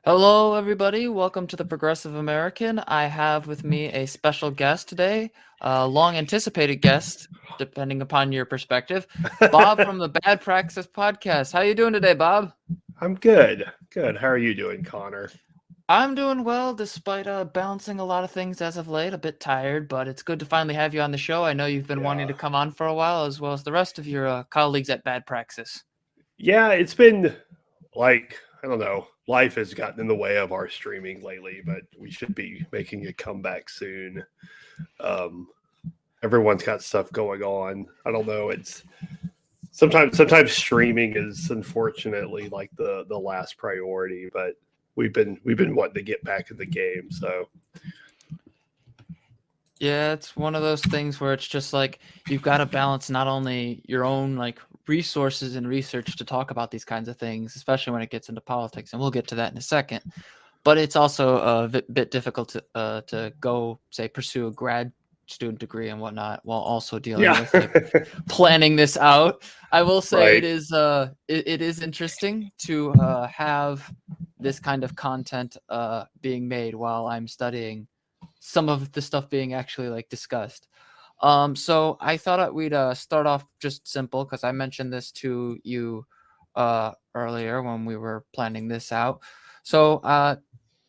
Hello, everybody. Welcome to the Progressive American. I have with me a special guest today, a long anticipated guest, depending upon your perspective, Bob from the Bad Praxis Podcast. How you doing today, Bob? I'm good. Good. How are you doing, Connor? I'm doing well, despite balancing a lot of things as of late. A bit tired, but it's good to finally have you on the show. I know you've been wanting Yeah. to come on for a while, as well as the rest of your colleagues at Bad Praxis. Yeah, it's been like, I don't know, life has gotten in the way of our streaming lately, but we should be making a comeback soon. Um, Everyone's got stuff going on. I don't know. It's sometimes streaming is unfortunately like the last priority, but we've been wanting to get back in the game. So Yeah, it's one of those things where it's just like you've got to balance not only your own like resources and research to talk about these kinds of things, especially when it gets into politics, and we'll get to that in a second. But it's also a bit difficult to go say pursue a grad student degree and whatnot while also dealing yeah. with like planning this out. I will say Right. it is interesting to have this kind of content being made while I'm studying some of the stuff being actually like discussed. So I thought we'd start off just simple because I mentioned this to you earlier when we were planning this out. So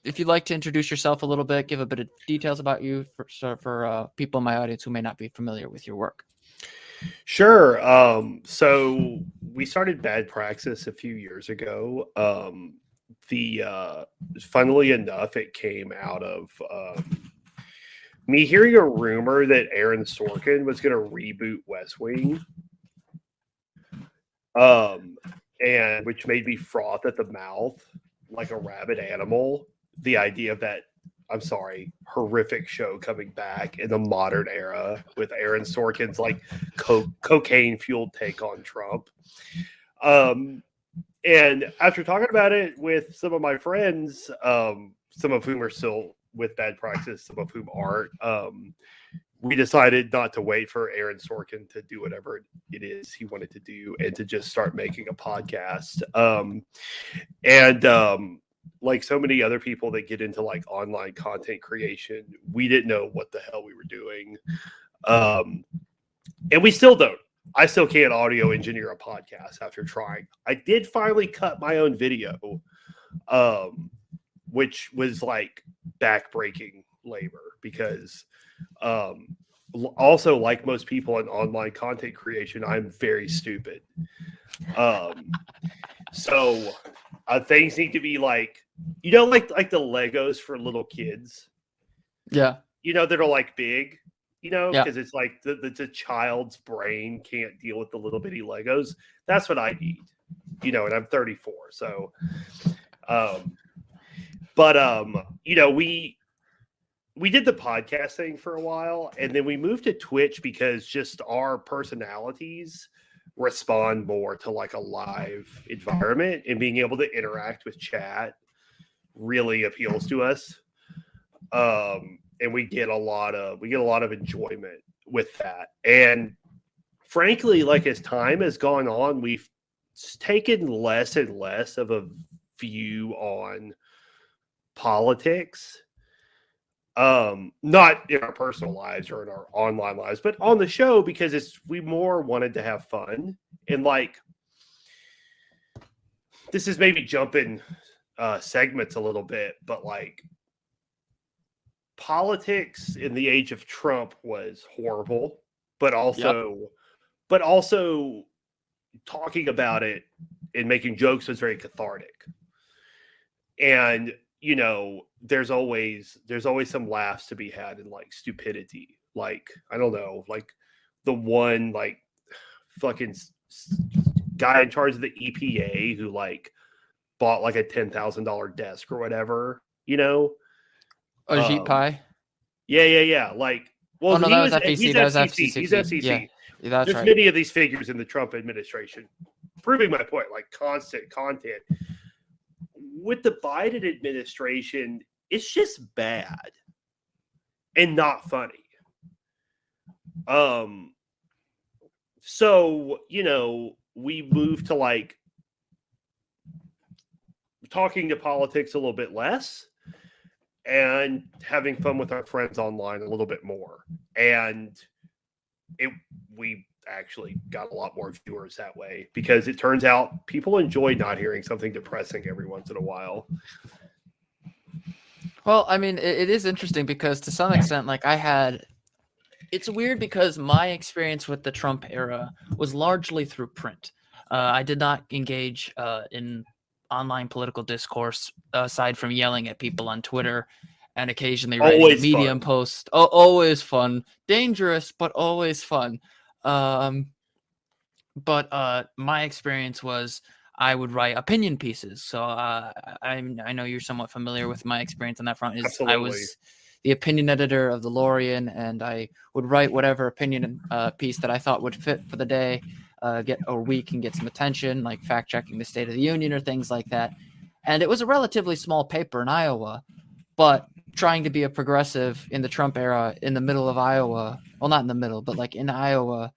if you'd like to introduce yourself a little bit, give a bit of details about you for people in my audience who may not be familiar with your work. Sure. So we started Bad Praxis a few years ago. The Funnily enough, it came out of me hearing a rumor that Aaron Sorkin was going to reboot West Wing, um, and which made me froth at the mouth like a rabid animal. The idea of that, I'm sorry, horrific show coming back in the modern era with Aaron Sorkin's like cocaine fueled take on Trump. Um, and after talking about it with some of my friends, some of whom are still with Bad Praxis, some of whom aren't, we decided not to wait for Aaron Sorkin to do whatever it is he wanted to do and to just start making a podcast. And Like so many other people that get into like online content creation, we didn't know what the hell we were doing. Um, and we still don't. I still can't audio engineer a podcast after trying. I did finally cut my own video, um, which was like backbreaking labor because also like most people in online content creation, I'm very stupid. Um, so things need to be like, like the Legos for little kids, Yeah, that are like big, yeah. because it's like the child's brain can't deal with the little bitty Legos. That's what I need, and I'm 34. So, um, but we did the podcast thing for a while, and then we moved to Twitch because just our personalities respond more to like a live environment, and being able to interact with chat really appeals to us. And we get a lot of enjoyment with that. And frankly, like as time has gone on, we've taken less and less of a view on politics, not in our personal lives or in our online lives, but on the show, because we more wanted to have fun. And like, this is maybe jumping segments a little bit, but like, politics in the age of Trump was horrible, but Yep. also talking about it and making jokes was very cathartic. And there's always some laughs to be had in like stupidity. Like, I don't know, like the one like fucking guy in charge of the EPA who like bought like a $10,000 desk or whatever, Ajit um Pai. yeah, like, Oh well, no, that was FEC. he's That was FCC. He's FCC. Yeah, FCC. that's There's right. many of these figures in the Trump administration proving my point, like constant content. With the Biden administration, it's just bad and not funny. Um, so we moved to like talking to politics a little bit less and having fun with our friends online a little bit more. And we actually got a lot more viewers that way because it turns out people enjoy not hearing something depressing every once in a while. Well, I mean, it is interesting because to some extent, like it's weird because my experience with the Trump era was largely through print. I did not engage in online political discourse aside from yelling at people on Twitter and occasionally writing a Always Medium fun. post. Oh, always fun, dangerous, but always fun. But my experience was I would write opinion pieces. So I know you're somewhat familiar with my experience on that front. I Absolutely. was the opinion editor of the Lorien, and I would write whatever opinion piece that I thought would fit for the day, get a week and get some attention, like fact checking the State of the Union or things like that. And it was a relatively small paper in Iowa, but trying to be a progressive in the Trump era in the middle of Iowa, well, not in the middle, but like in Iowa,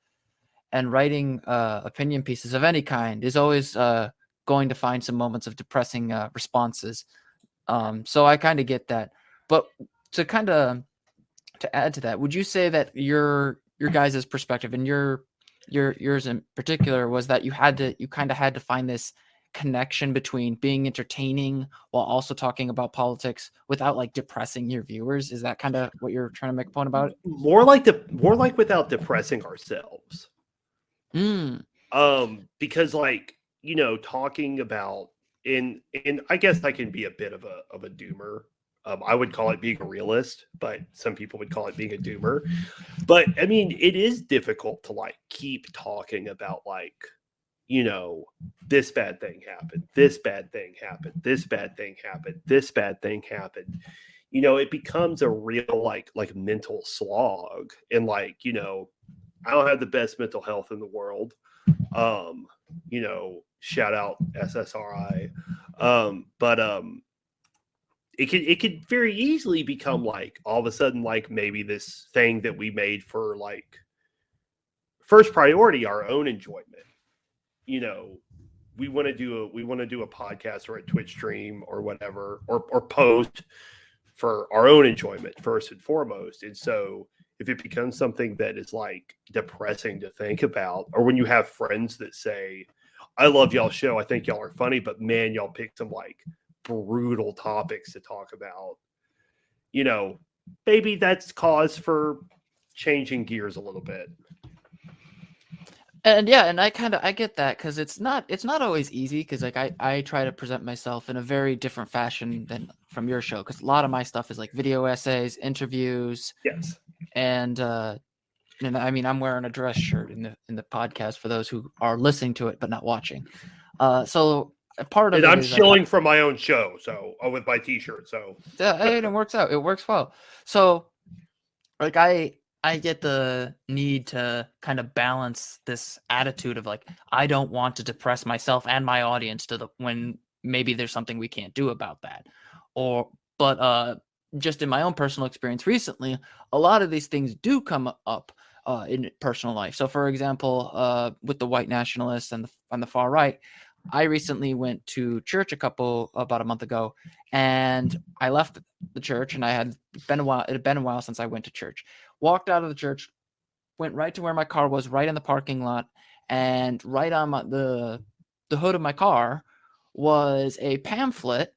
and writing opinion pieces of any kind is always going to find some moments of depressing responses. So I kind of get that. But to add to that, would you say that your guys' perspective and yours in particular was that you kind of had to find this connection between being entertaining while also talking about politics without like depressing your viewers? Is that kind of what you're trying to make a point about it? More like without depressing ourselves. Because like, talking about in I guess I can be a bit of a doomer. I would call it being a realist, but some people would call it being a doomer. But I mean, it is difficult to like keep talking about like, this bad thing happened, this bad thing happened, this bad thing happened, this bad thing happened. It becomes a real like mental slog. And like, I don't have the best mental health in the world. Shout out SSRI. But it could very easily become like all of a sudden like maybe this thing that we made for like first priority, our own enjoyment. We want to do a podcast or a Twitch stream or whatever, or post for our own enjoyment first and foremost. And so if it becomes something that is like depressing to think about, or when you have friends that say, I love y'all's show, I think y'all are funny, but man, y'all pick some like brutal topics to talk about, maybe that's cause for changing gears a little bit. And yeah, and I get that because it's not always easy because like I try to present myself in a very different fashion than from your show because a lot of my stuff is like video essays, interviews. Yes. And I mean I'm wearing a dress shirt in the podcast for those who are listening to it but not watching. So part of and it I'm is shilling from my own show, so with my T-shirt. So yeah, it works out. It works well. So like I get the need to kind of balance this attitude of like I don't want to depress myself and my audience to the when maybe there's something we can't do about that. But just in my own personal experience recently, a lot of these things do come up in personal life. So for example, with the white nationalists and on the far right, I recently went to church about a month ago, and I left the church, and it had been a while since I went to church. Walked out of the church, went right to where my car was, right in the parking lot, and right on the hood of my car was a pamphlet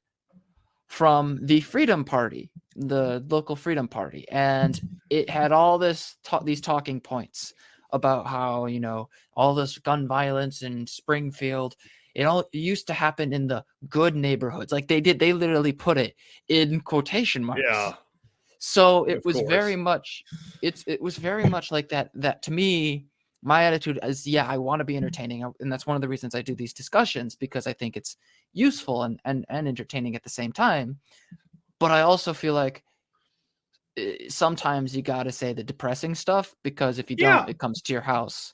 from the Freedom Party, the local Freedom Party, and it had all these talking points about how all this gun violence in Springfield. It used to happen in the good neighborhoods. Like they literally put it in quotation marks. yeah. So it was very much like that. That to me, my attitude is, yeah, I want to be entertaining. And that's one of the reasons I do these discussions, because I think it's useful and entertaining at the same time. But I also feel like sometimes you got to say the depressing stuff, because if you don't, it comes to your house.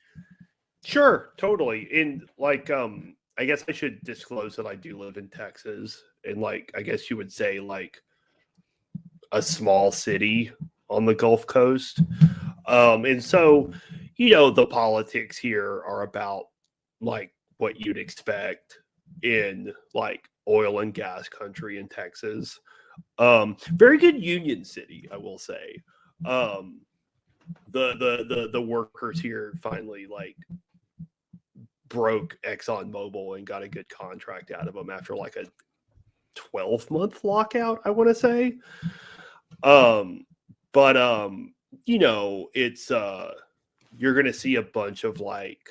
Sure, totally. And like, I guess I should disclose that I do live in Texas, and like, I guess you would say like a small city on the Gulf Coast. And so, the politics here are about like what you'd expect in like oil and gas country in Texas. Very good union city, I will say. The workers here finally like broke ExxonMobil and got a good contract out of them after like a 12-month lockout, I want to say. But you know, it's you're gonna see a bunch of like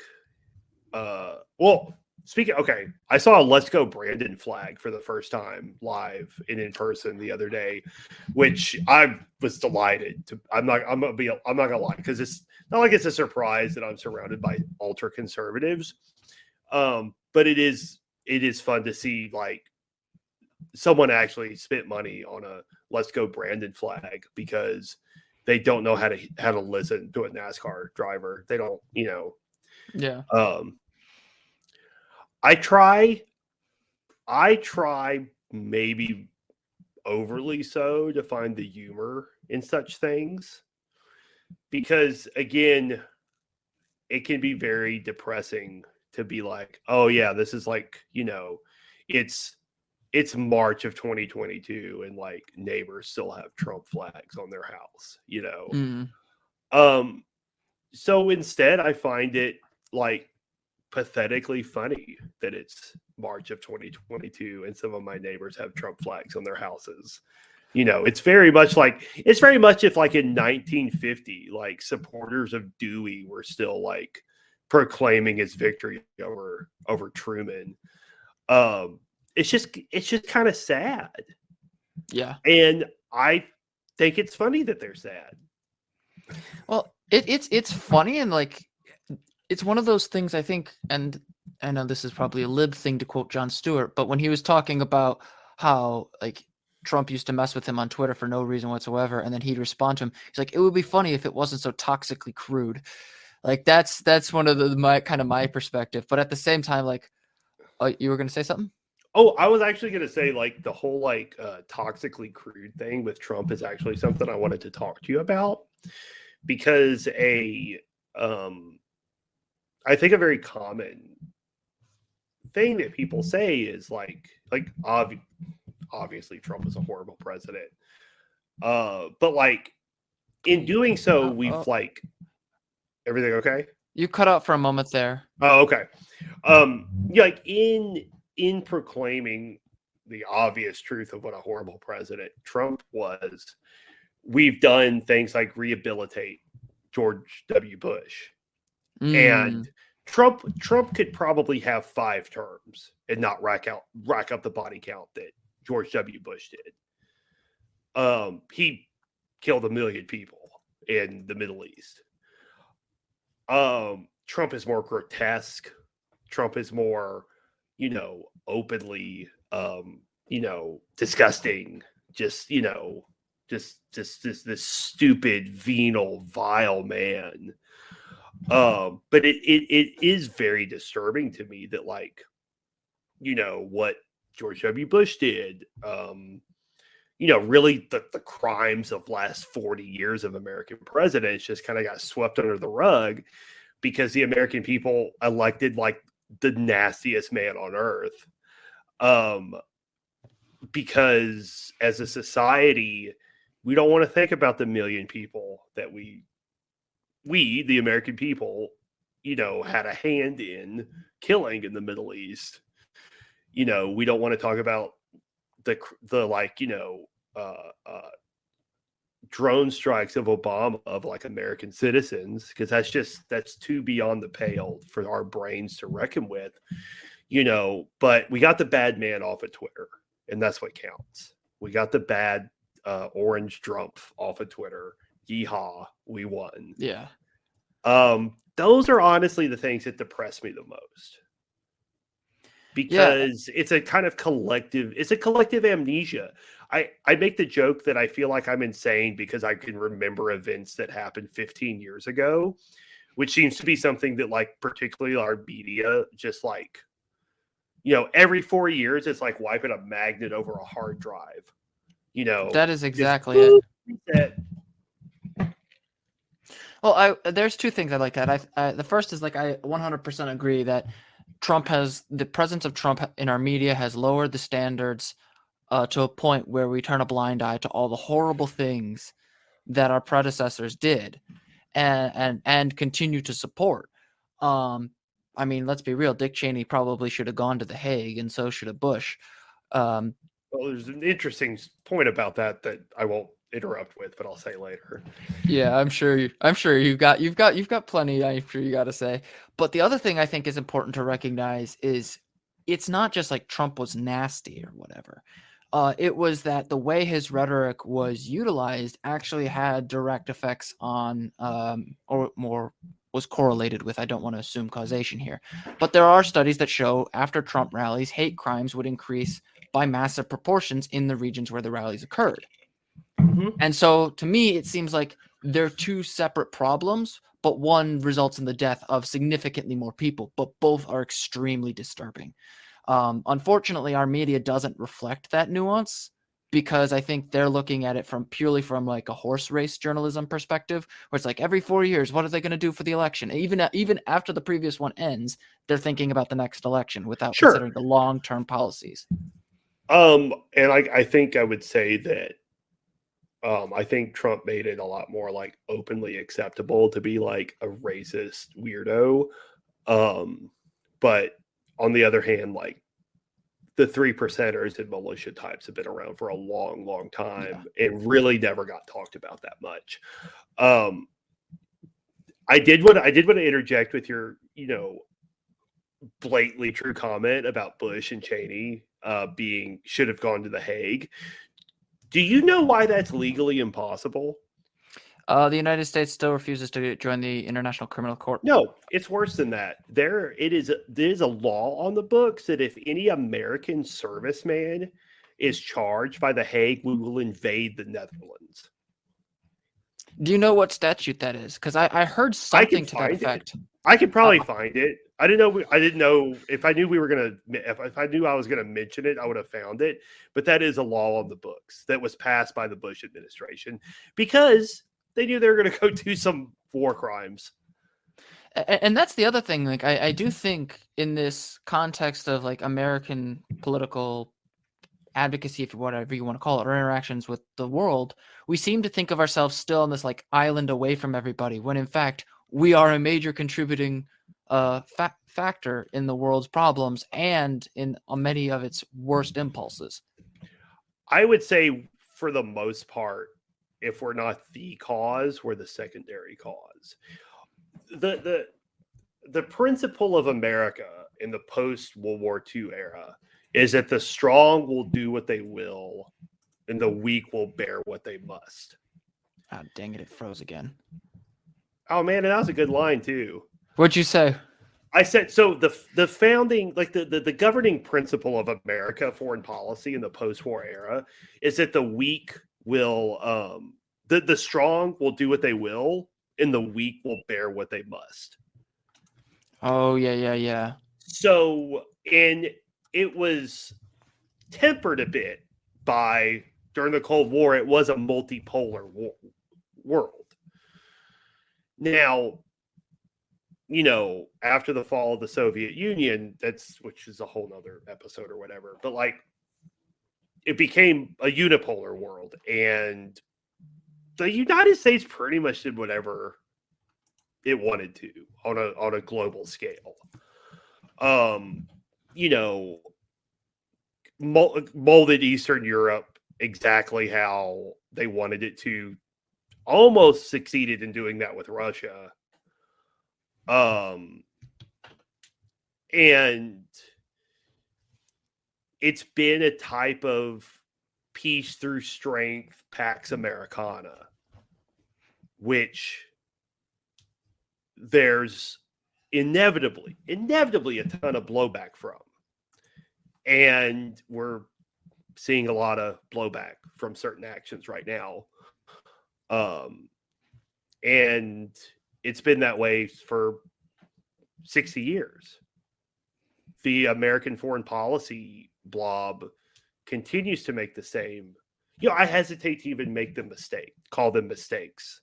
okay, I saw a Let's Go Brandon flag for the first time live and in person the other day, which I was delighted to. I'm not gonna lie, because it's not like it's a surprise that I'm surrounded by ultra conservatives. But it is fun to see like someone actually spent money on a Let's Go Brandon flag, because they don't know how to listen to a NASCAR driver. They don't, you know. Yeah. I try maybe overly so to find the humor in such things, because again, it can be very depressing to be like, oh yeah, this is like, you know, it's March of 2022 and like neighbors still have Trump flags on their house, you know. So instead I find it like pathetically funny that it's March of 2022 and some of my neighbors have Trump flags on their houses. You know, it's very much if like in 1950, like supporters of Dewey were still like proclaiming his victory over Truman. It's just kind of sad. Yeah. And I think it's funny that they're sad. Well, it's funny, and like it's one of those things, I think, and I know this is probably a lib thing to quote Jon Stewart, but when he was talking about how like Trump used to mess with him on Twitter for no reason whatsoever, and then he'd respond to him, he's like, it would be funny if it wasn't so toxically crude. Like that's one of my perspective. But at the same time, like, you were gonna say something? Oh, I was actually gonna say like the whole like toxically crude thing with Trump is actually something I wanted to talk to you about, because I think a very common thing that people say is like obviously Trump is a horrible president. But like in doing so, we've like, everything okay? You cut out for a moment there. Oh, okay. Yeah, like in proclaiming the obvious truth of what a horrible president Trump was, we've done things like rehabilitate George W. Bush. And Trump could probably have 5 terms and not rack up the body count that George W. Bush did. He killed 1 million people in the Middle East. Trump is more grotesque. Trump is more, you know, openly, you know, disgusting. Just, you know, just this stupid, venal, vile man. But it is very disturbing to me that, like, you know, what George W. Bush did, you know, really the crimes of last 40 years of American presidents just kind of got swept under the rug because the American people elected like the nastiest man on earth. Because as a society, we don't want to think about the 1 million people that we, the American people, you know, had a hand in killing in the Middle East. You know, we don't want to talk about the like, you know, drone strikes of Obama of like American citizens, because that's too beyond the pale for our brains to reckon with, you know. But we got the bad man off of Twitter, and that's what counts. We got the bad orange Trump off of Twitter. Yeehaw, we won. Yeah. Those are honestly the things that depress me the most, because it's a kind of collective amnesia. I make the joke that I feel like I'm insane because I can remember events that happened 15 years ago, which seems to be something that, like, particularly our media, just like, you know, every 4 years it's like wiping a magnet over a hard drive. You know, that is exactly it. Well, there's 2 things I like that. The first is, like, I 100% agree that the presence of Trump in our media has lowered the standards to a point where we turn a blind eye to all the horrible things that our predecessors did and continue to support. I mean, let's be real. Dick Cheney probably should have gone to The Hague, and so should have Bush. Well, there's an interesting point about that I won't interrupt with, but I'll say later. Yeah, I'm sure you've got plenty. I'm sure you got to say. But the other thing I think is important to recognize is it's not just like Trump was nasty or whatever. It was that the way his rhetoric was utilized actually had direct effects on, or more was correlated with. I don't want to assume causation here, but there are studies that show after Trump rallies, hate crimes would increase by massive proportions in the regions where the rallies occurred. Mm-hmm. And so to me, it seems like they're two separate problems, but one results in the death of significantly more people, but both are extremely disturbing. Unfortunately, our media doesn't reflect that nuance because I think they're looking at it purely from like a horse race journalism perspective, where it's like every 4 years, what are they going to do for the election? Even after the previous one ends, they're thinking about the next election without considering the long-term policies. And I think I would say that I think Trump made it a lot more like openly acceptable to be like a racist weirdo. But on the other hand, like the 3%ers and militia types have been around for a long, long time and really never got talked about that much. I did want to interject with your, blatantly true comment about Bush and Cheney should have gone to The Hague. Do you know why that's legally impossible? The United States still refuses to join the International Criminal Court. No, it's worse than that. There is a law on the books that if any American serviceman is charged by The Hague, we will invade the Netherlands. Do you know what statute that is? Because I heard something to that effect. I could probably find it. I didn't know if I knew we were gonna. If I knew I was gonna mention it, I would have found it. But that is a law on the books that was passed by the Bush administration because they knew they were going to go do some war crimes. And that's the other thing. Like, I do think in this context of like American political advocacy, if whatever you want to call it, or interactions with the world, we seem to think of ourselves still on this like island away from everybody, when in fact we are a major contributing factor in the world's problems and in many of its worst impulses. I would say for the most part, if we're not the cause, we're the secondary cause. The principle of America in the post-World War II era is that the strong will do what they will and the weak will bear what they must. Ah, dang it froze again. Oh man, and that was a good line too. What'd you say? I said, so the founding, like the governing principle of America foreign policy in the post-war era is that the weak will, the strong will do what they will, and the weak will bear what they must. Oh, yeah. So, and it was tempered a bit by, during the Cold War, it was a multipolar world. Now, after the fall of the Soviet Union, which is a whole nother episode or whatever, but like it became a unipolar world, and the United States pretty much did whatever it wanted to on a global scale. Molded Eastern Europe exactly how they wanted it to, almost succeeded in doing that with Russia. And it's been a type of peace through strength, Pax Americana, which there's inevitably a ton of blowback from. And we're seeing a lot of blowback from certain actions right now. And it's been that way for 60 years. The American foreign policy blob continues to make the same. I hesitate to even call them mistakes,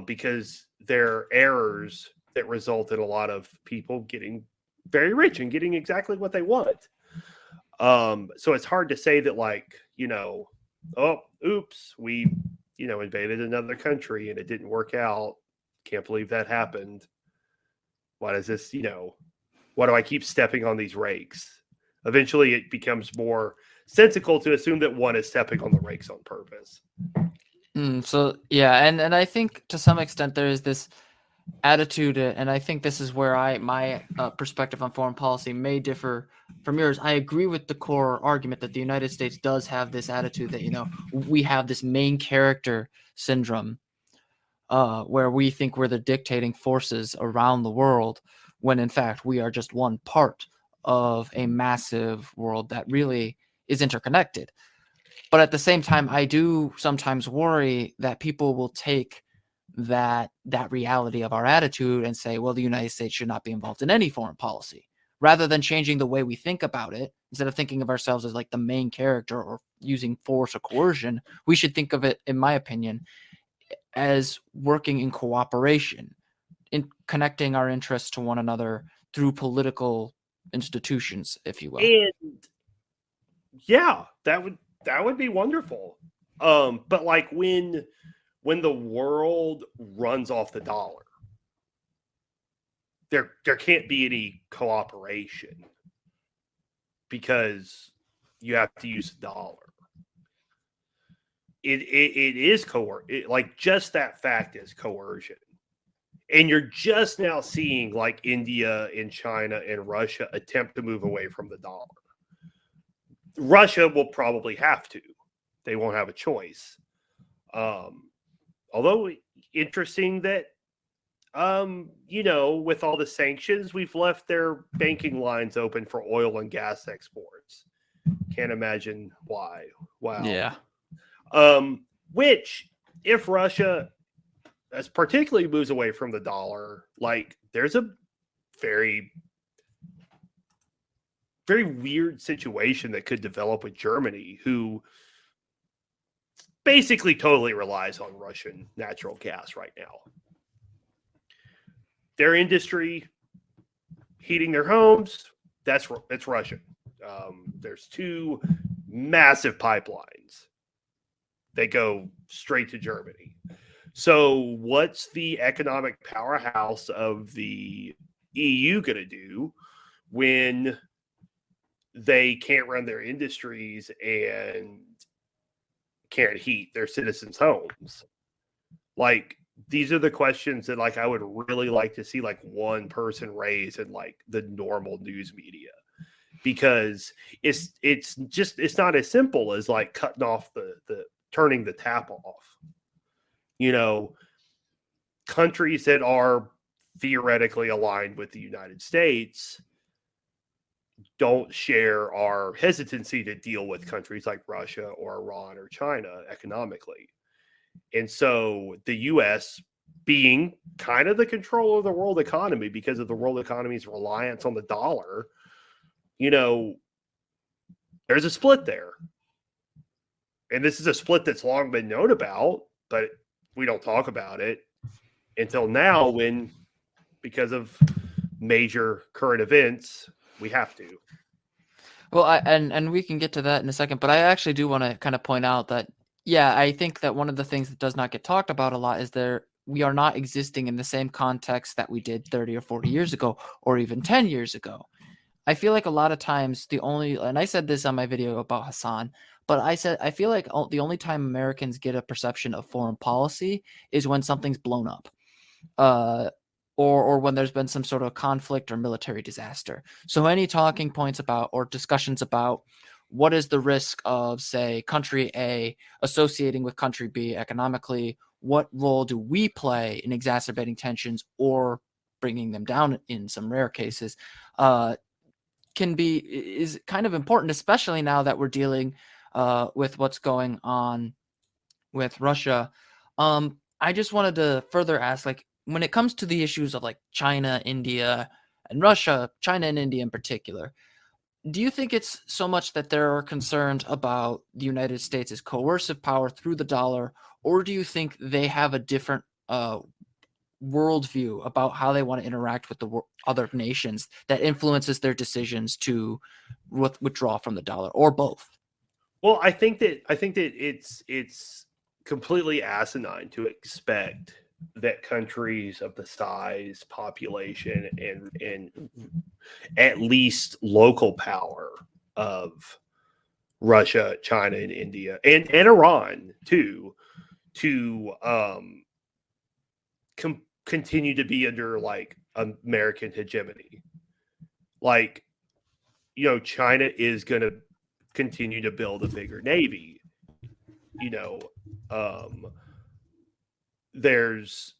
because they're errors that result in a lot of people getting very rich and getting exactly what they want. So it's hard to say that, like, oh, oops, we, invaded another country and it didn't work out. Can't believe that happened. Why does this, why do I keep stepping on these rakes? Eventually it becomes more sensical to assume that one is stepping on the rakes on purpose. So yeah, and I think to some extent there is this attitude, and I think this is where my perspective on foreign policy may differ from yours. I agree with the core argument that the United States does have this attitude that we have this main character syndrome, where we think we're the dictating forces around the world, when in fact we are just one part of a massive world that really is interconnected. But at the same time, I do sometimes worry that people will take that reality of our attitude and say, well, the United States should not be involved in any foreign policy, rather than changing the way we think about it. Instead of thinking of ourselves as like the main character or using force or coercion, we should think of it, in my opinion, as working in cooperation, in connecting our interests to one another through political institutions, if you will. And yeah, that would be wonderful. But like when the world runs off the dollar, there can't be any cooperation because you have to use the dollar. It is like just that fact is coercion. And you're just now seeing like India and China and Russia attempt to move away from the dollar. Russia will probably have to. They won't have a choice. Although interesting that, with all the sanctions, we've left their banking lines open for oil and gas exports. Can't imagine why. Wow. Yeah. Which, if Russia as particularly moves away from the dollar, like there's a very, very weird situation that could develop with Germany, who basically totally relies on Russian natural gas right now. Their industry, heating their homes, it's Russian. There's 2 massive pipelines. They go straight to Germany. So what's the economic powerhouse of the EU going to do when they can't run their industries and can't heat their citizens' homes? Like, these are the questions that, like, I would really like to see, like, one person raise in, like, the normal news media. Because it's not as simple as, like, cutting off turning the tap off. Countries that are theoretically aligned with the United States don't share our hesitancy to deal with countries like Russia or Iran or China economically. And so the U.S., being kind of the control of the world economy because of the world economy's reliance on the dollar, there's a split there. And this is a split that's long been known about, but we don't talk about it until now when, because of major current events, we have to. Well, and we can get to that in a second, but I actually do want to kind of point out that, yeah, I think that one of the things that does not get talked about a lot is we are not existing in the same context that we did 30 or 40 years ago, or even 10 years ago. I feel like a lot of times and I said this on my video about Hassan, but I feel like the only time Americans get a perception of foreign policy is when something's blown up, or when there's been some sort of conflict or military disaster. So any talking points about or discussions about what is the risk of, say, country A associating with country B economically, what role do we play in exacerbating tensions or bringing them down in some rare cases, is kind of important, especially now that we're dealing with what's going on with Russia. I just wanted to further ask, like, when it comes to the issues of like China, India, and Russia, China and India in particular, do you think it's so much that there are concerns about the United States' coercive power through the dollar, or do you think they have a different worldview about how they want to interact with the other nations that influences their decisions to withdraw from the dollar, or both? Well, I think that it's completely asinine to expect that countries of the size, population, and at least local power of Russia, China, and India, and Iran too, to continue to be under like American hegemony. Like, China is going to continue to build a bigger navy. There's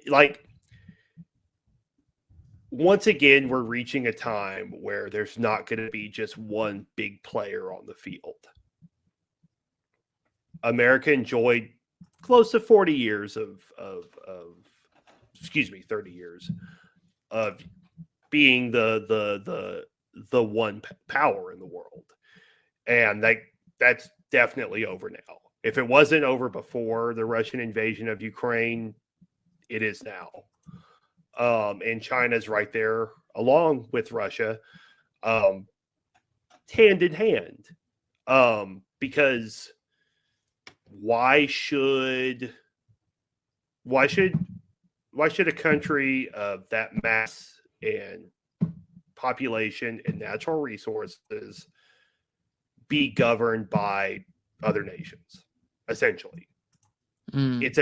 like, once again, we're reaching a time where there's not going to be just one big player on the field. America enjoyed close to 40 years of 30 years of being the one power in the world. And that's definitely over now. If it wasn't over before the Russian invasion of Ukraine, it is now. And China's right there along with Russia, hand in hand. Because why should a country of that mass and population and natural resources be governed by other nations? Essentially, it's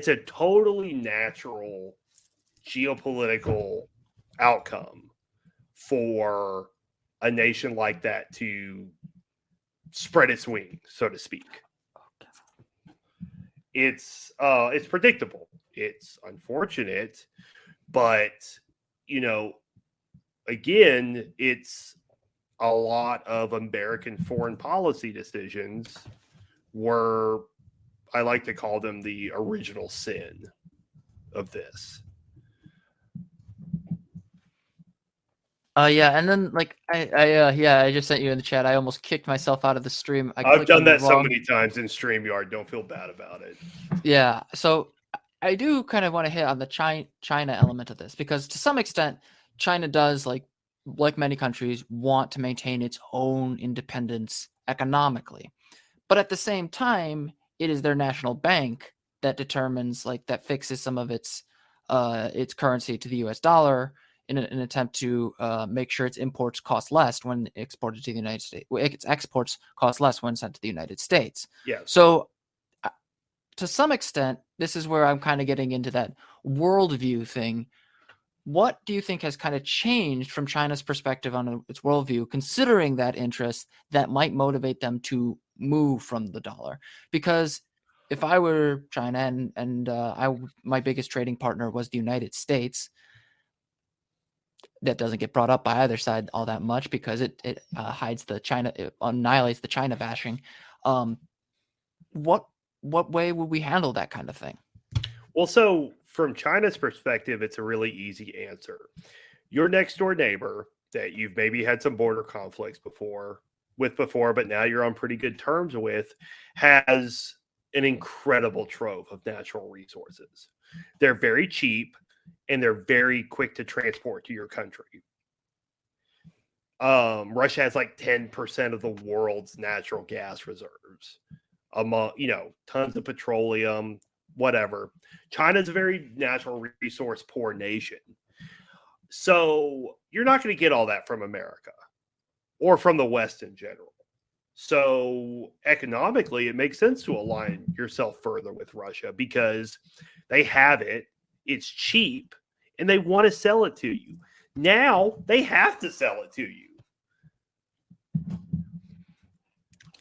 a totally natural geopolitical outcome for a nation like that to spread its wings, so to speak. It's predictable. It's unfortunate, but again, it's a lot of American foreign policy decisions were, I like to call them, the original sin of this. Yeah, and then like I just sent you in the chat. I almost kicked myself out of the stream. I've done that so many times in StreamYard. Don't feel bad about it. Yeah, so I do kind of want to hit on the China element of this, because to some extent, China does, like many countries, want to maintain its own independence economically, but at the same time, it is their national bank that determines, that fixes some of its currency to the U.S. dollar in an attempt to make sure its imports cost less when exported to the United States. Its exports cost less when sent to the United States. Yeah. So, to some extent, this is where I'm kind of getting into that worldview thing. What do you think has kind of changed from China's perspective on its worldview, considering that interest that might motivate them to move from the dollar? Because if I were China and my biggest trading partner was the United States, that doesn't get brought up by either side all that much because it hides the China, it annihilates the China bashing. What way would we handle that kind of thing? Well, so from China's perspective, it's a really easy answer. Your next door neighbor that you've maybe had some border conflicts before, but now you're on pretty good terms with, has an incredible trove of natural resources. They're very cheap and they're very quick to transport to your country. Russia has like 10% of the world's natural gas reserves, among, tons of petroleum, whatever. China's a very natural resource poor nation. So you're not going to get all that from America or from the West in general. So economically, it makes sense to align yourself further with Russia because they have it, it's cheap, and they want to sell it to you. Now they have to sell it to you.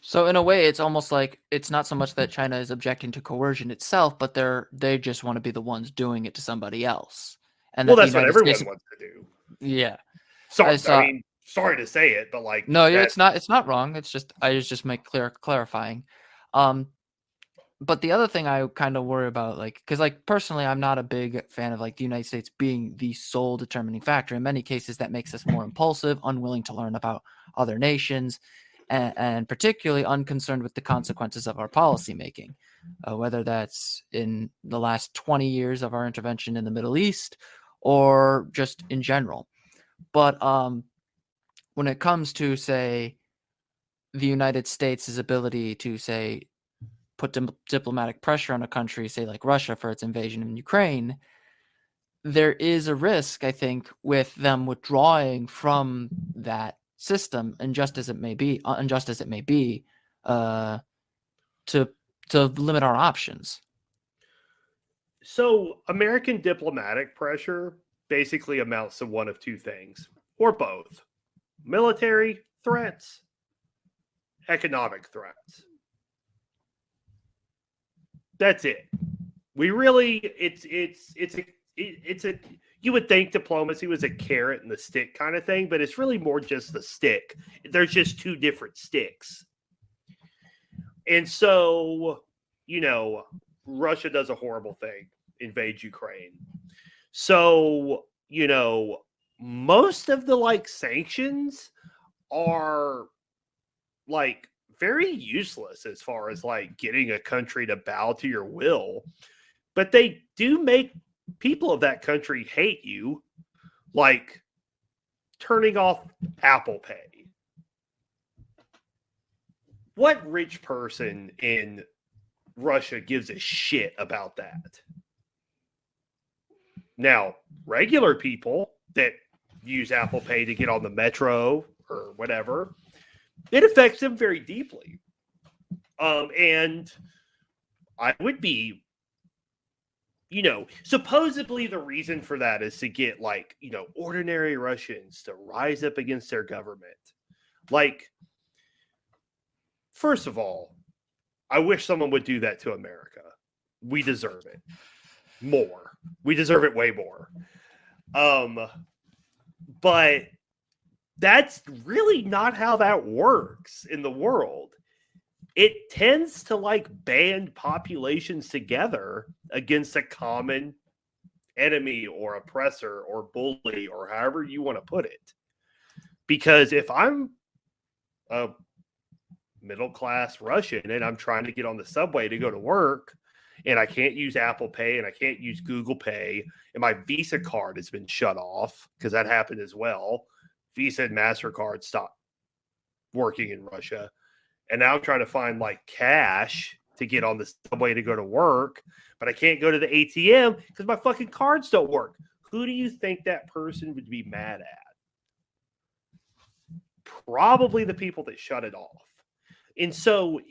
So in a way, it's almost like it's not so much that China is objecting to coercion itself, but they just want to be the ones doing it to somebody else. And well, that's what everyone wants to do. Yeah. Sorry to say it, but like no, it's not wrong. It's just I was just clarifying. But the other thing I kind of worry about, because personally, I'm not a big fan of the United States being the sole determining factor. In many cases, that makes us more impulsive, unwilling to learn about other nations. and particularly unconcerned with the consequences of our policymaking, whether that's in the last 20 years of our intervention in the Middle East or just in general. But when it comes to, say, the United States' ability to, say, put diplomatic pressure on a country, say like Russia, for its invasion in Ukraine, there is a risk, I think, with them withdrawing from that system, unjust as it may be, to limit our options. So American diplomatic pressure basically amounts to one of two things, or both: military threats, economic threats. That's it. We really, it's a, you would think diplomacy was a carrot and the stick kind of thing, but it's really more just the stick. There's just two different sticks. And so, Russia does a horrible thing, invades Ukraine. So, most of the sanctions are very useless as far as getting a country to bow to your will, but they do make people of that country hate you, like turning off Apple Pay. What rich person in Russia gives a shit about that? Now, regular people that use Apple Pay to get on the metro or whatever, it affects them very deeply. And I would be, supposedly the reason for that is to get ordinary Russians to rise up against their government. First of all, I wish someone would do that to America. We deserve it more. We deserve it way more. But that's really not how that works in the world. It tends to band populations together against a common enemy or oppressor or bully or however you want to put it. Because if I'm a middle-class Russian and I'm trying to get on the subway to go to work and I can't use Apple Pay and I can't use Google Pay and my Visa card has been shut off because that happened as well. Visa and MasterCard stopped working in Russia. And now I'm trying to find cash to get on the subway to go to work, but I can't go to the ATM because my fucking cards don't work. Who do you think that person would be mad at? Probably the people that shut it off. And so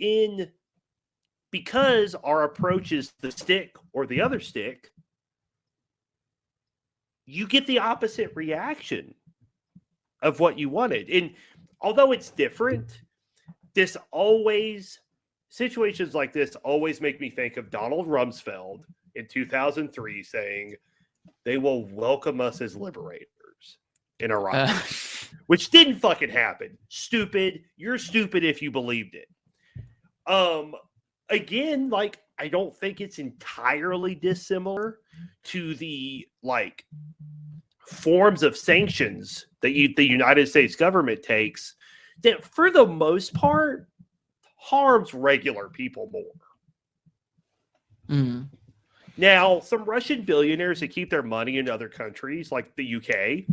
because our approach is the stick or the other stick, you get the opposite reaction of what you wanted. And although it's different, situations like this always make me think of Donald Rumsfeld in 2003 saying, they will welcome us as liberators in Iraq, which didn't fucking happen. Stupid. You're stupid if you believed it. Again, I don't think it's entirely dissimilar to the forms of sanctions that the United States government takes that for the most part harms regular people more. Mm. Now, some Russian billionaires that keep their money in other countries, like the UK,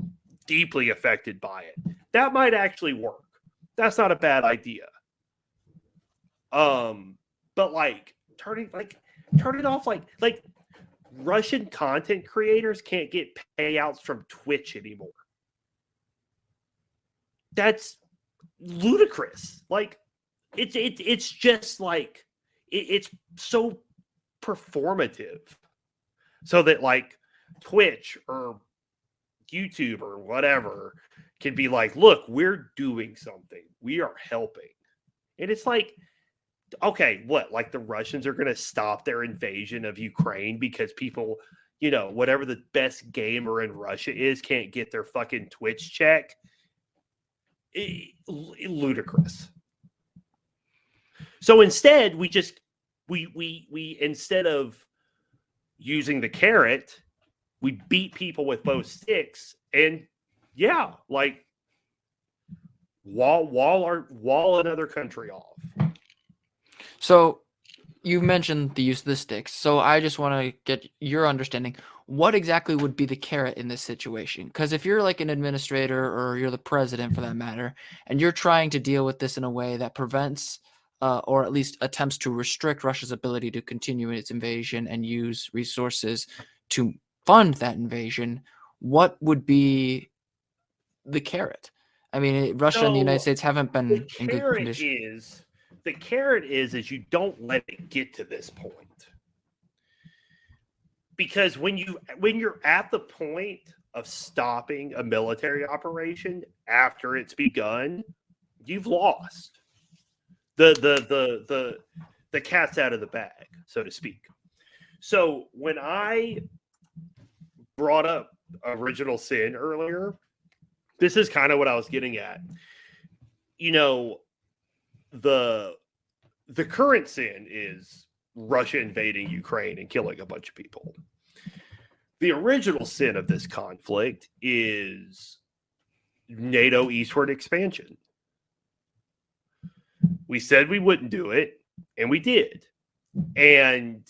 deeply affected by it. That might actually work. That's not a bad idea. But turn it off. Russian content creators can't get payouts from Twitch anymore. That's ludicrous. It's just it's so performative, so that Twitch or YouTube or whatever can be look, we're doing something, we are helping. And it's okay, what, the Russians are going to stop their invasion of Ukraine because people, whatever the best gamer in Russia is, can't get their fucking Twitch check? Ludicrous. So instead, we instead of using the carrot, we beat people with both sticks. And yeah, wall another country off. So you mentioned the use of the sticks. So I just want to get your understanding. What exactly would be the carrot in this situation? Because if you're like an administrator or you're the president for that matter, and you're trying to deal with this in a way that prevents or at least attempts to restrict Russia's ability to continue its invasion and use resources to fund that invasion, what would be the carrot? I mean, Russia and the United So States haven't been in good condition. The carrot is you don't let it get to this point. Because when you're at the point of stopping a military operation after it's begun, you've lost. The cat's out of the bag, so to speak. So when I brought up original sin earlier, this is kind of what I was getting at. You know, the current sin is Russia invading Ukraine and killing a bunch of people. The original sin of this conflict is NATO eastward expansion. We said we wouldn't do it, and we did. And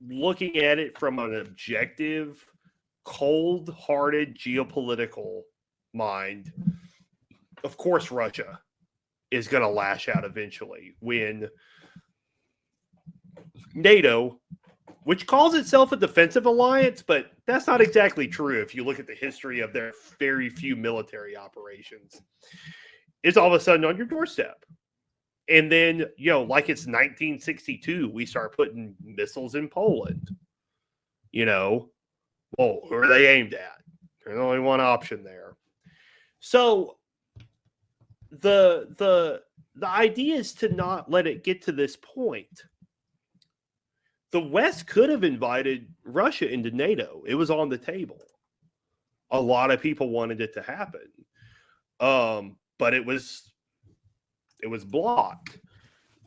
looking at it from an objective, cold-hearted geopolitical mind, of course Russia is going to lash out eventually when NATO, which calls itself a defensive alliance, but that's not exactly true if you look at the history of their very few military operations, is all of a sudden on your doorstep. And then, like it's 1962, we start putting missiles in Poland. Well, who are they aimed at? There's only one option there. So the idea is to not let it get to this point. The West could have invited Russia into NATO. It was on the table. A lot of people wanted it to happen. But it was blocked.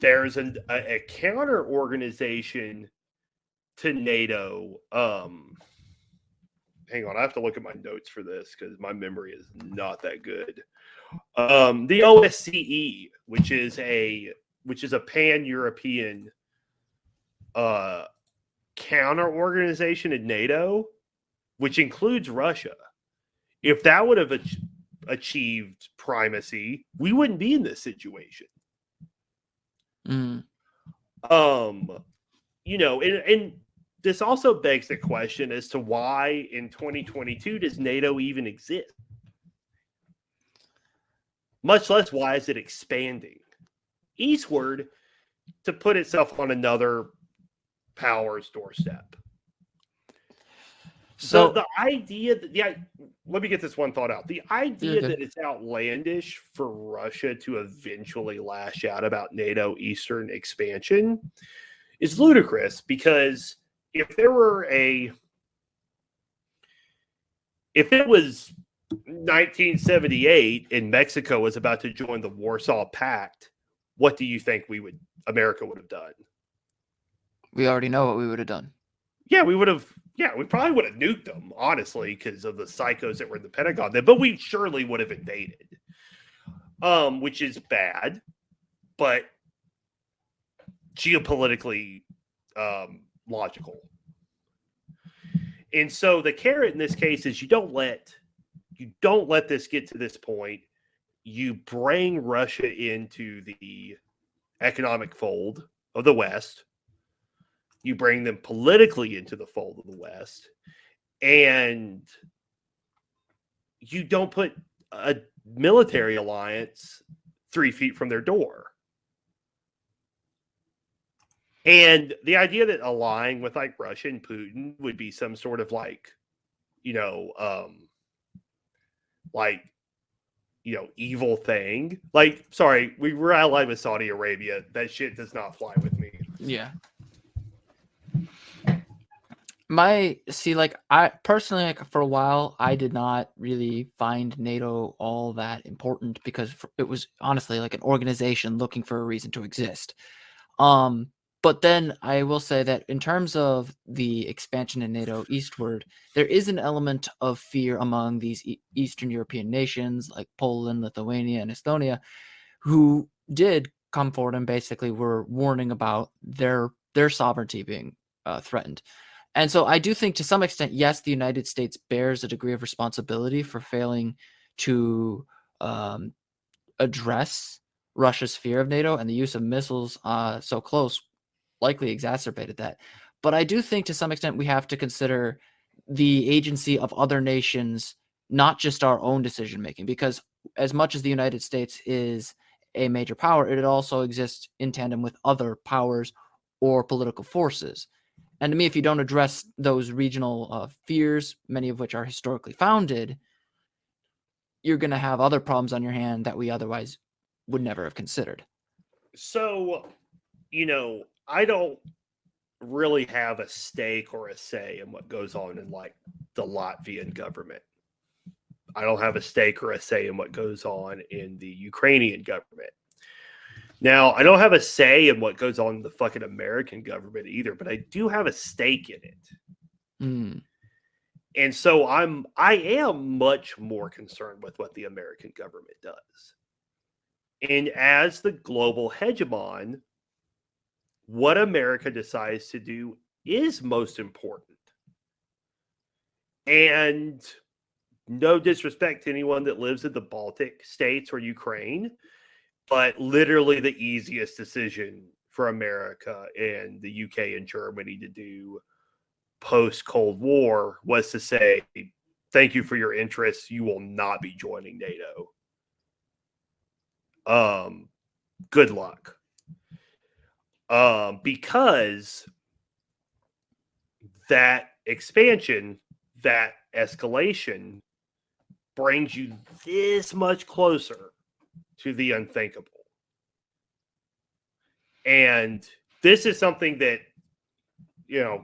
There's a counter organization to NATO. Hang on, I have to look at my notes for this because my memory is not that good. The OSCE, which is a pan-European counter organization in NATO, which includes Russia. If that would have achieved primacy, we wouldn't be in this situation. Mm. And this also begs the question as to why in 2022 does NATO even exist? Much less why is it expanding eastward to put itself on another power's doorstep? So the idea that, let me get this one thought out. The idea that it's outlandish for Russia to eventually lash out about NATO Eastern expansion is ludicrous, because if it was 1978 and Mexico was about to join the Warsaw Pact, what do you think America would have done? We already know what we would have done. Yeah, we probably would have nuked them, honestly, because of the psychos that were in the Pentagon then, but we surely would have invaded. Which is bad, but geopolitically logical. And so the carrot in this case is you don't let this get to this point. You bring Russia into the economic fold of the West. You bring them politically into the fold of the West, and you don't put a military alliance 3 feet from their door. And the idea that allying with like Russia and Putin would be some sort of evil thing. Like, sorry, we were allied with Saudi Arabia. That shit does not fly with me. Yeah. I personally, for a while, I did not really find NATO all that important because it was honestly like an organization looking for a reason to exist. But then I will say that in terms of the expansion in NATO eastward, there is an element of fear among these Eastern European nations like Poland, Lithuania, and Estonia, who did come forward and basically were warning about their sovereignty being threatened. And so I do think to some extent, yes, the United States bears a degree of responsibility for failing to address Russia's fear of NATO, and the use of missiles so close likely exacerbated that. But I do think to some extent we have to consider the agency of other nations, not just our own decision making, because as much as the United States is a major power, it also exists in tandem with other powers or political forces. And to me, if you don't address those regional fears, many of which are historically founded, you're going to have other problems on your hand that we otherwise would never have considered. So, I don't really have a stake or a say in what goes on in like the Latvian government. I don't have a stake or a say in what goes on in the Ukrainian government. Now, I don't have a say in what goes on in the fucking American government either, but I do have a stake in it. Mm. And so I am much more concerned with what the American government does. And as the global hegemon, what America decides to do is most important. And no disrespect to anyone that lives in the Baltic states or Ukraine, but literally the easiest decision for America and the UK and Germany to do post-Cold War was to say, thank you for your interest. You will not be joining NATO. Good luck. Because that expansion, that escalation brings you this much closer to the unthinkable. And this is something that,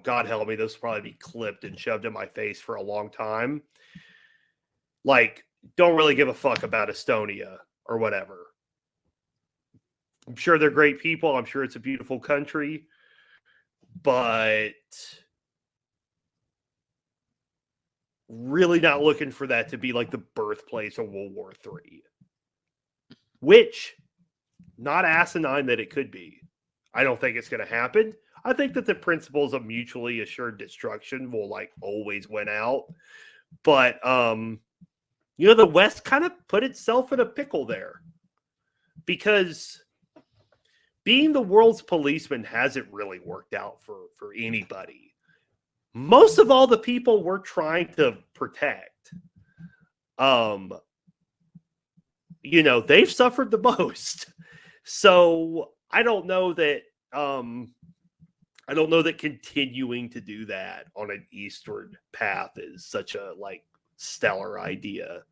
God help me, this will probably be clipped and shoved in my face for a long time. Like, don't really give a fuck about Estonia or whatever. I'm sure they're great people. I'm sure it's a beautiful country. But really not looking for that to be like the birthplace of World War III. Which, not asinine that it could be. I don't think it's going to happen. I think that the principles of mutually assured destruction will like always win out. But, the West kind of put itself in a pickle there. Because being the world's policeman hasn't really worked out for anybody. Most of all the people we're trying to protect, they've suffered the most. So I don't know that continuing to do that on an eastward path is such a like stellar idea.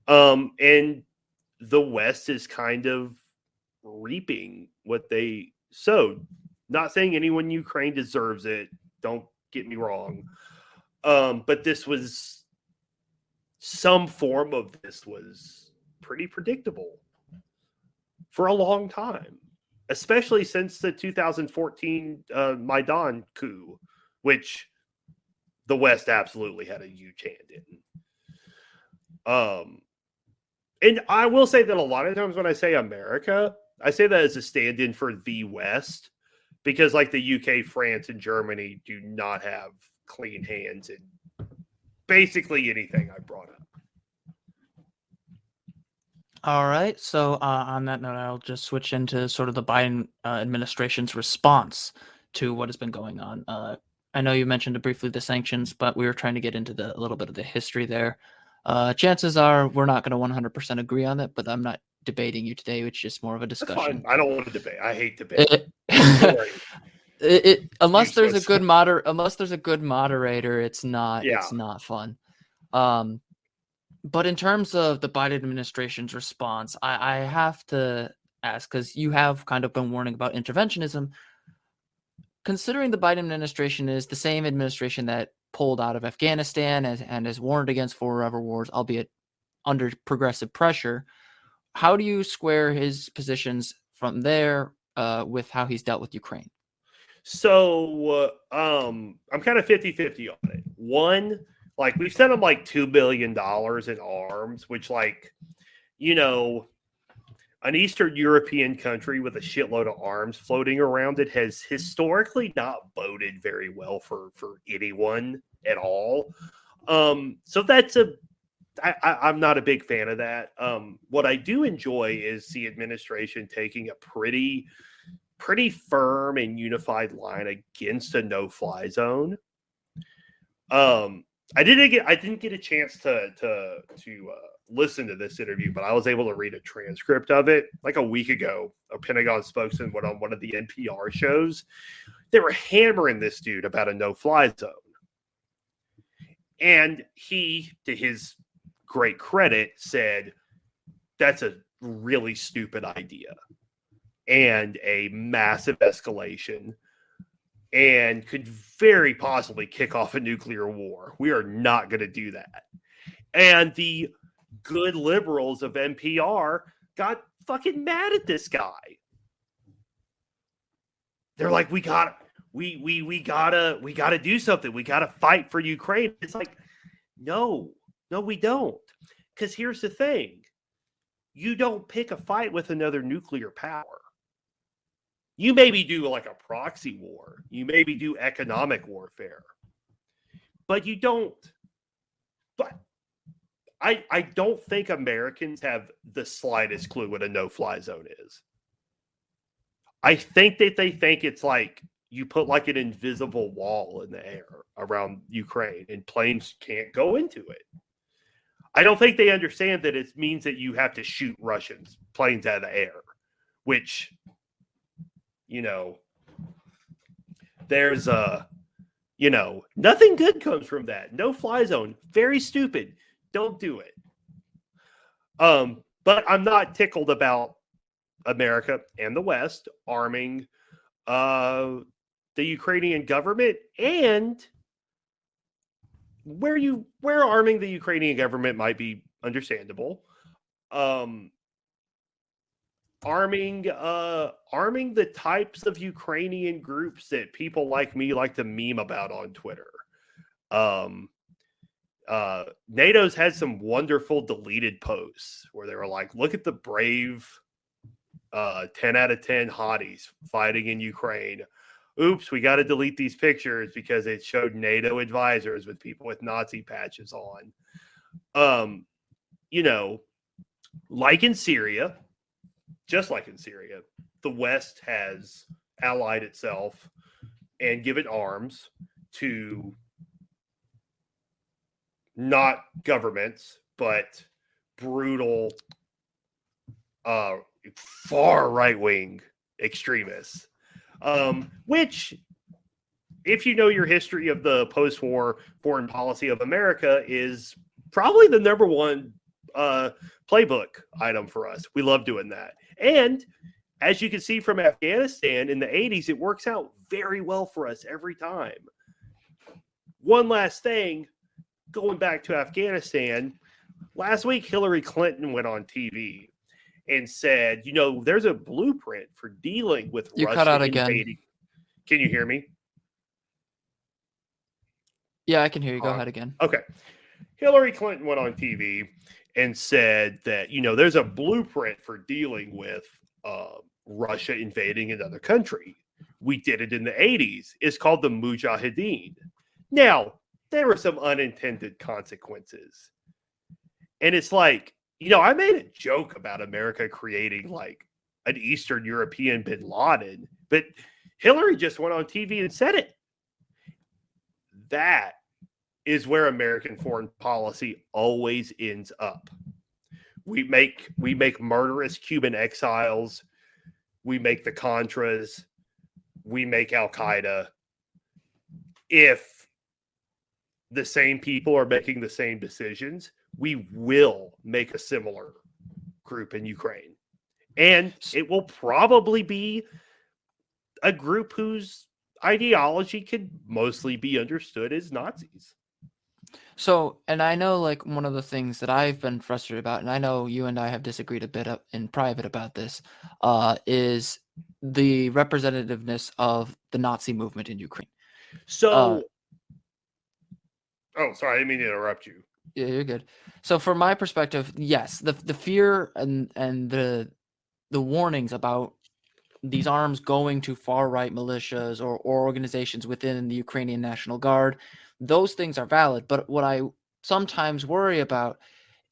And the West is kind of reaping what they sowed. Not saying anyone in Ukraine deserves it. Don't get me wrong. But this was some form of this was pretty predictable for a long time, especially since the 2014 Maidan coup, which the West absolutely had a huge hand in. And I will say that a lot of times when I say America, I say that as a stand-in for the West, because like the UK, France, and Germany do not have clean hands in basically anything I brought up. All right. So on that note, I'll just switch into sort of the Biden administration's response to what has been going on. I know you mentioned briefly the sanctions, but we were trying to get into a little bit of the history there. Chances are we're not going to 100% agree on that, but I'm not debating you today. It's just more of a discussion. That's fine. I don't want to debate. I hate debate. Unless there's a good moderator, it's not fun. But in terms of the Biden administration's response, I have to ask, because you have kind of been warning about interventionism. Considering the Biden administration is the same administration that pulled out of Afghanistan and has warned against forever wars, albeit under progressive pressure, how do you square his positions from there with how he's dealt with Ukraine? So I'm kind of 50-50 on it. One, like we've sent them like $2 billion in arms, which like, you know, an Eastern European country with a shitload of arms floating around it has historically not boded very well for anyone at all. So that's I'm not a big fan of that. What I do enjoy is the administration taking a pretty firm and unified line against a no-fly zone. I didn't get a chance to listen to this interview, but I was able to read a transcript of it like a week ago. A Pentagon spokesman went on one of the NPR shows. They were hammering this dude about a no-fly zone. And he, to his great credit, said, that's a really stupid idea and a massive escalation and could very possibly kick off a nuclear war. We are not going to do that. And the good liberals of NPR got fucking mad at this guy. They're like, we gotta do something. We gotta fight for Ukraine. It's like, no, we don't. Because here's the thing. You don't pick a fight with another nuclear power. You maybe do like a proxy war. You maybe do economic warfare. But you don't. But I don't think Americans have the slightest clue what a no-fly zone is. I think that they think it's like you put like an invisible wall in the air around Ukraine and planes can't go into it. I don't think they understand that it means that you have to shoot Russians planes out of the air, which, you know, there's nothing good comes from that. No fly zone. Very stupid. Don't do it. But I'm not tickled about America and the West arming the Ukrainian government, and where arming the Ukrainian government might be understandable. Arming the types of Ukrainian groups that people like me like to meme about on Twitter. NATO's had some wonderful deleted posts where they were like, look at the brave 10 out of 10 hotties fighting in Ukraine. Oops, we got to delete these pictures because it showed NATO advisors with people with Nazi patches on. Like in Syria, just like in Syria, the West has allied itself and given arms to not governments, but brutal, far right-wing extremists. Which, if you know your history of the post-war foreign policy of America, is probably the number one playbook item for us. We love doing that. And as you can see from Afghanistan in the 80s, it works out very well for us every time. One last thing, going back to Afghanistan, last week Hillary Clinton went on TV and said, there's a blueprint for dealing with Russia cut out again. invading. Can you hear me? Yeah, I can hear you. Go ahead again. Okay. Hillary Clinton went on TV and said that, there's a blueprint for dealing with Russia invading another country. We did it in the 80s. It's called the Mujahideen. Now, there were some unintended consequences. And it's like, I made a joke about America creating like an Eastern European bin Laden, but Hillary just went on TV and said it. That is where American foreign policy always ends up. We make murderous Cuban exiles. We make the Contras. We make Al Qaeda. If the same people are making the same decisions, we will make a similar group in Ukraine. And it will probably be a group whose ideology could mostly be understood as Nazis. So, and I know like one of the things that I've been frustrated about, and I know you and I have disagreed a bit in private about this, is the representativeness of the Nazi movement in Ukraine. So, oh, sorry, I didn't mean to interrupt you. Yeah, you're good. So, from my perspective, yes, the fear and the warnings about these arms going to far right militias or organizations within the Ukrainian National Guard, those things are valid. But what I sometimes worry about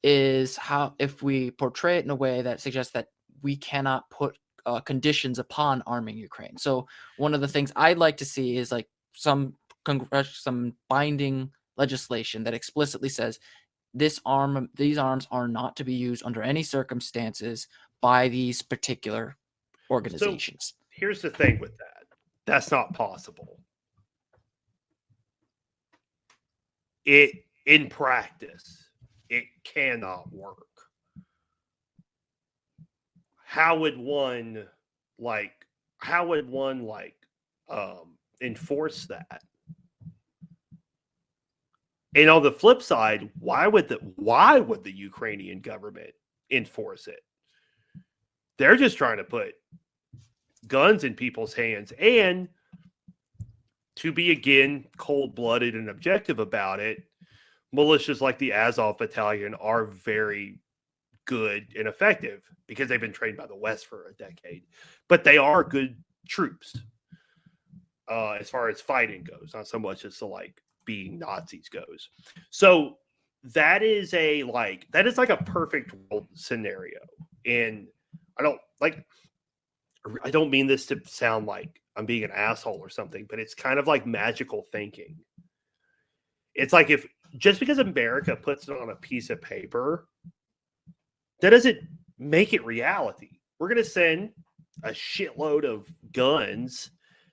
is how if we portray it in a way that suggests that we cannot put conditions upon arming Ukraine. So one of the things I'd like to see is like some binding legislation that explicitly says these arms are not to be used under any circumstances by these particular organizations. So here's the thing with that. That's not possible. In practice, it cannot work. How would one enforce that? And on the flip side, why would the Ukrainian government enforce it? They're just trying to put guns in people's hands. And to be, again, cold-blooded and objective about it, militias like the Azov Battalion are very good and effective because they've been trained by the West for a decade. But they are good troops as far as fighting goes, not so much as to like being Nazis goes. So that is like a perfect world scenario. And I don't mean this to sound like I'm being an asshole or something, but it's kind of like magical thinking. It's like if just because America puts it on a piece of paper, that doesn't make it reality. We're going to send a shitload of guns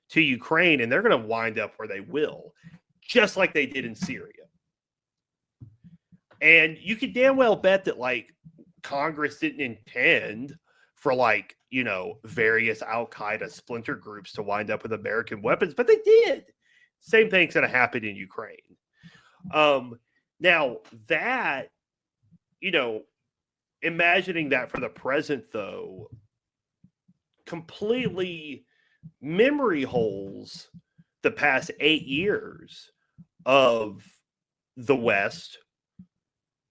to Ukraine, and they're going to wind up where they will, just like they did in Syria. And you could damn well bet that, like, Congress didn't intend for, like, you know, various Al-Qaeda splinter groups to wind up with American weapons, but they did. Same thing's going to happen in Ukraine. Now, that, you know, imagining that for the present, though, completely memory holes the past 8 years of the West,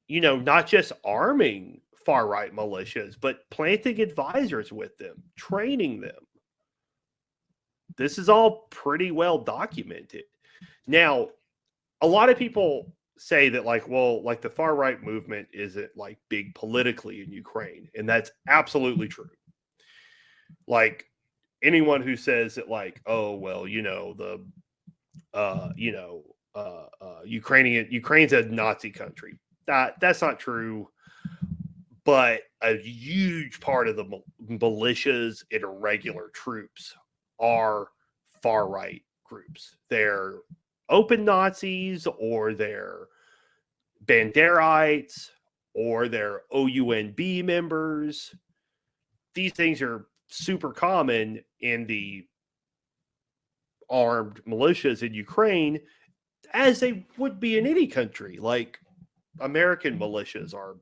you know, not just arming far-right militias, but planting advisors with them, training them. This is all pretty well documented. Now, a lot of people say that, like, well, like the far-right movement isn't, like, big politically in Ukraine, and that's absolutely true. Like, anyone who says that, like, oh, well, you know, Ukraine's a Nazi country. That's not true. But a huge part of the militias and irregular troops are far-right groups. They're open Nazis, or they're Banderites, or they're OUNB members. These things are super common in the armed militias in Ukraine, as they would be in any country. Like, American militias are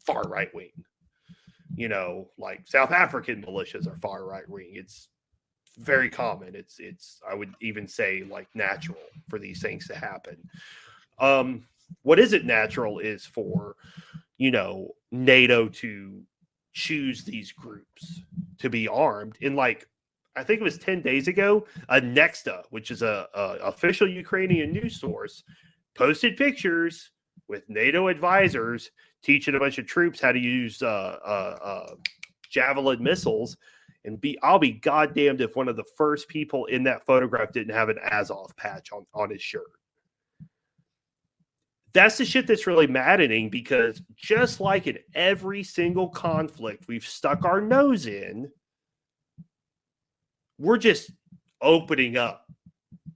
far right wing. You know, like South African militias are far right wing. It's very common. It's I would even say, like, natural for these things to happen. What isn't natural is for, you know, NATO to choose these groups to be armed. And, like, I think it was 10 days ago, Nexta, which is a official Ukrainian news source, posted pictures with NATO advisors teaching a bunch of troops how to use Javelin missiles. And I'll be goddamned if one of the first people in that photograph didn't have an Azov patch on his shirt. That's the shit that's really maddening, because just like in every single conflict we've stuck our nose in, we're just opening up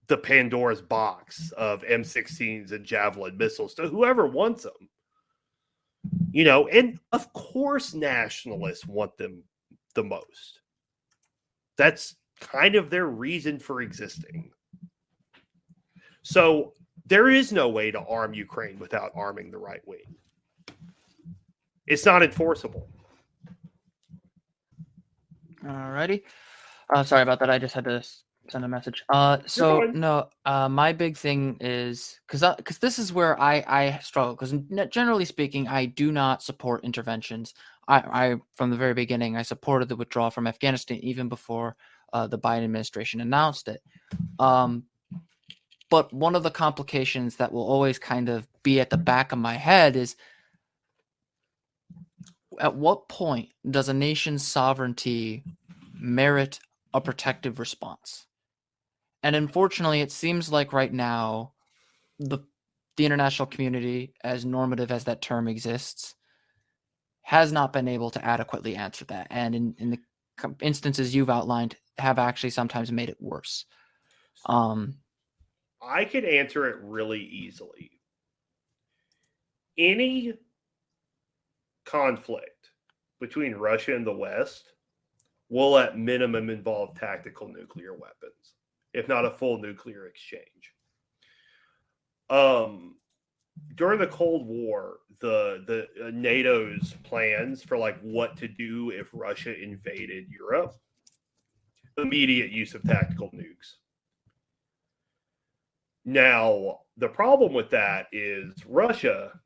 the Pandora's box of M16s and Javelin missiles to whoever wants them. You know, and of course nationalists want them the most. That's kind of their reason for existing. So there is no way to arm Ukraine without arming the right wing. It's not enforceable. Alrighty. Sorry about that. I just had to send a message. My big thing is because this is where I struggle, because generally speaking, I do not support interventions. I from the very beginning, I supported the withdrawal from Afghanistan even before the Biden administration announced it. But one of the complications that will always kind of be at the back of my head is, at what point does a nation's sovereignty merit a protective response? And unfortunately, it seems like right now, the international community, as normative as that term exists, has not been able to adequately answer that. And in the instances you've outlined, have actually sometimes made it worse. I could answer it really easily. Any conflict between Russia and the West will at minimum involve tactical nuclear weapons, if not a full nuclear exchange. During the Cold War, the NATO's plans for like what to do if Russia invaded Europe, immediate use of tactical nukes. Now, the problem with that is Russia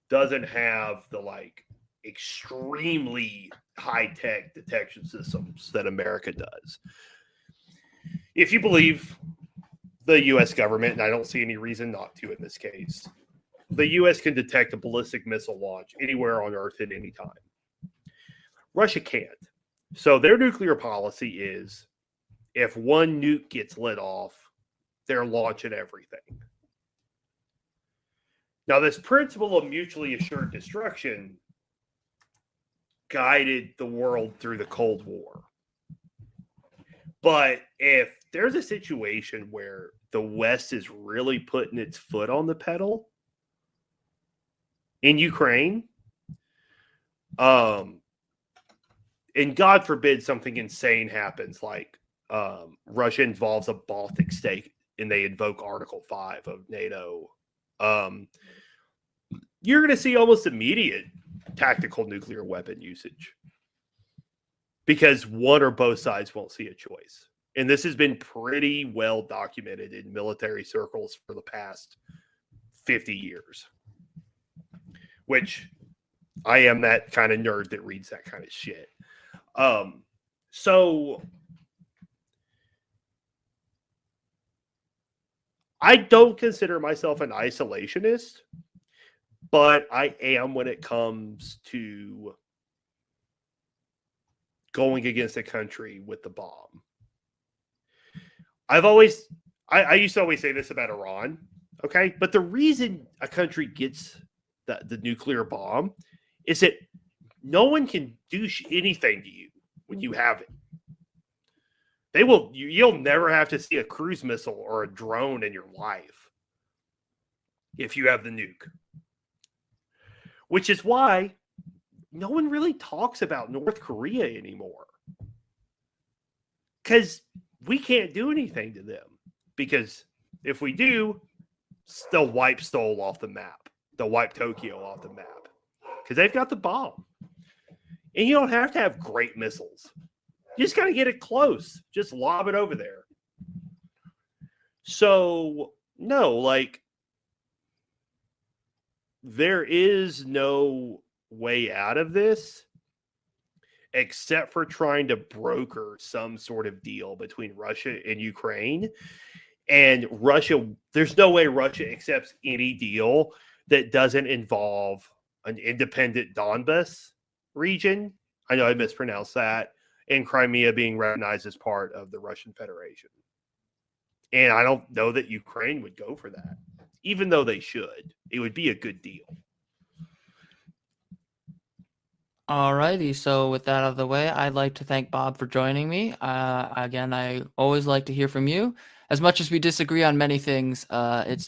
doesn't have the like extremely high-tech detection systems that America does. If you believe the U.S. government, and I don't see any reason not to in this case, the U.S. can detect a ballistic missile launch anywhere on Earth at any time. Russia can't. So their nuclear policy is, if one nuke gets lit off, they're launching everything. Now, this principle of mutually assured destruction guided the world through the Cold War. But if there's a situation where the West is really putting its foot on the pedal in Ukraine, and God forbid something insane happens, like Russia involves a Baltic state and they invoke Article 5 of NATO, you're going to see almost immediate tactical nuclear weapon usage, because one or both sides won't see a choice. And this has been pretty well documented in military circles for the past 50 years, which I am that kind of nerd that reads that kind of shit. So I don't consider myself an isolationist, but I am when it comes to going against a country with the bomb. I used to always say this about Iran, okay? But the reason a country gets the nuclear bomb is that no one can do anything to you when you have it. You'll never have to see a cruise missile or a drone in your life if you have the nuke. Which is why no one really talks about North Korea anymore. Because we can't do anything to them. Because if we do, they'll wipe Seoul off the map. They'll wipe Tokyo off the map. Because they've got the bomb. And you don't have to have great missiles. You just got to get it close. Just lob it over there. So, no, like, there is no way out of this except for trying to broker some sort of deal between Russia and Ukraine. And Russia, there's no way Russia accepts any deal that doesn't involve an independent Donbas region. I know I mispronounced that. And Crimea being recognized as part of the Russian Federation. And I don't know that Ukraine would go for that, even though they should. It would be a good deal. Alrighty, so with that out of the way, I'd like to thank Bob for joining me. Again, I always like to hear from you. As much as we disagree on many things,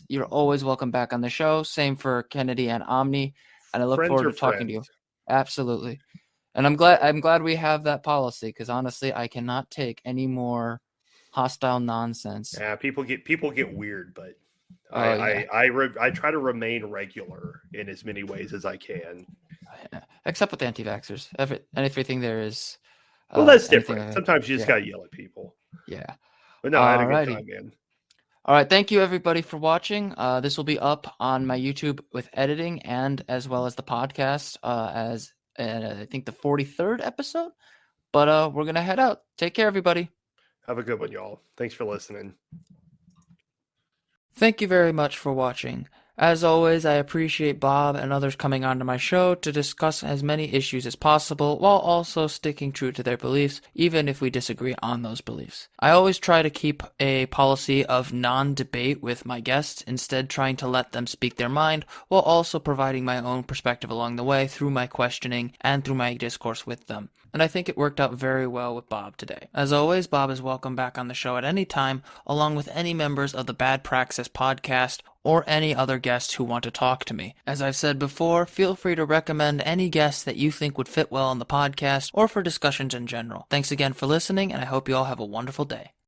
you're always welcome back on the show. Same for Kennedy and Omni, and I look forward to talking to you. Absolutely. And I'm glad we have that policy, because honestly, I cannot take any more hostile nonsense. Yeah, people get weird, but Yeah. I try to remain regular in as many ways as I can. Yeah. Except with anti-vaxxers. Everything there is. Well, that's anything different. like that. Sometimes you just Yeah. gotta yell at people. Yeah. But no, I had a good Alrighty. time, man. All right. Thank you, everybody, for watching. This will be up on my YouTube with editing and as well as the podcast as I think the 43rd episode. But we're going to head out. Take care, everybody. Have a good one, y'all. Thanks for listening. Thank you very much for watching. As always, I appreciate Bob and others coming onto my show to discuss as many issues as possible while also sticking true to their beliefs, even if we disagree on those beliefs. I always try to keep a policy of non-debate with my guests, instead trying to let them speak their mind while also providing my own perspective along the way through my questioning and through my discourse with them. And I think it worked out very well with Bob today. As always, Bob is welcome back on the show at any time, along with any members of the Bad Praxis Podcast or any other guests who want to talk to me. As I've said before, feel free to recommend any guests that you think would fit well on the podcast or for discussions in general. Thanks again for listening, and I hope you all have a wonderful day.